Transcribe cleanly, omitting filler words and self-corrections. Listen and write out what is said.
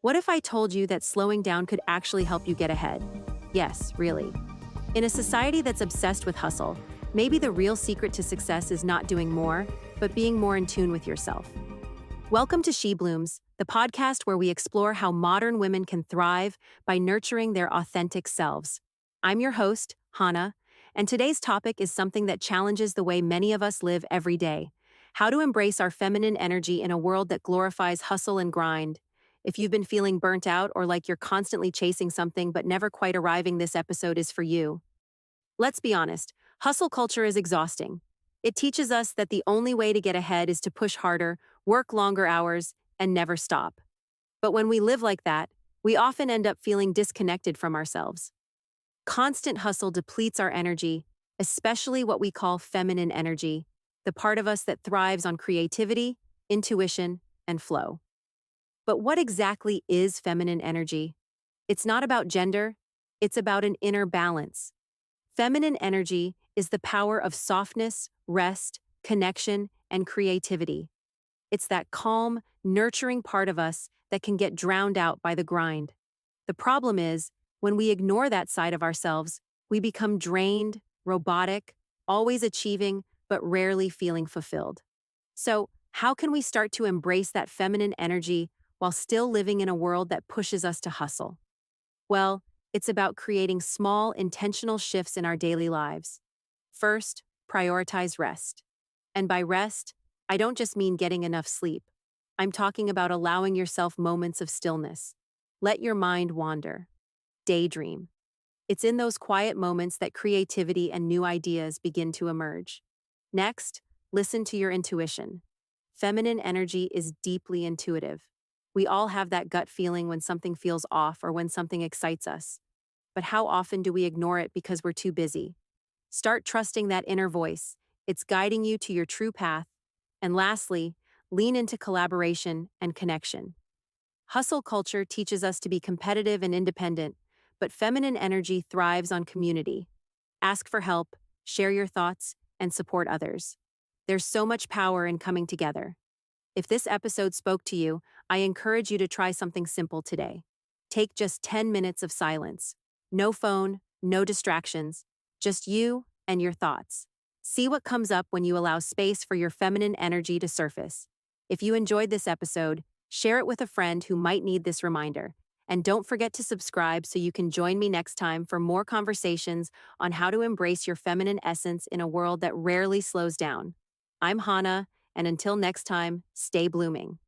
What if I told you that slowing down could actually help you get ahead? Yes, really. In a society that's obsessed with hustle, maybe the real secret to success is not doing more, but being more in tune with yourself. Welcome to She Blooms, the podcast where we explore how modern women can thrive by nurturing their authentic selves. I'm your host, Hannah, and today's topic is something that challenges the way many of us live every day: how to embrace our feminine energy in a world that glorifies hustle and grind. If you've been feeling burnt out or like you're constantly chasing something but never quite arriving, this episode is for you. Let's be honest, hustle culture is exhausting. It teaches us that the only way to get ahead is to push harder, work longer hours, and never stop. But when we live like that, we often end up feeling disconnected from ourselves. Constant hustle depletes our energy, especially what we call feminine energy, the part of us that thrives on creativity, intuition, and flow. But what exactly is feminine energy? It's not about gender, it's about an inner balance. Feminine energy is the power of softness, rest, connection, and creativity. It's that calm, nurturing part of us that can get drowned out by the grind. The problem is, when we ignore that side of ourselves, we become drained, robotic, always achieving, but rarely feeling fulfilled. So, how can we start to embrace that feminine energy while still living in a world that pushes us to hustle? Well, it's about creating small, intentional shifts in our daily lives. First, prioritize rest. And by rest, I don't just mean getting enough sleep. I'm talking about allowing yourself moments of stillness. Let your mind wander. Daydream. It's in those quiet moments that creativity and new ideas begin to emerge. Next, listen to your intuition. Feminine energy is deeply intuitive. We all have that gut feeling when something feels off or when something excites us. But how often do we ignore it because we're too busy? Start trusting that inner voice. It's guiding you to your true path. And lastly, lean into collaboration and connection. Hustle culture teaches us to be competitive and independent, but feminine energy thrives on community. Ask for help, share your thoughts, and support others. There's so much power in coming together. If this episode spoke to you, I encourage you to try something simple today. Take just 10 minutes of silence. No phone, no distractions, just you and your thoughts. See what comes up when you allow space for your feminine energy to surface. If you enjoyed this episode, share it with a friend who might need this reminder. And don't forget to subscribe so you can join me next time for more conversations on how to embrace your feminine essence in a world that rarely slows down. I'm Hannah, and until next time, stay blooming.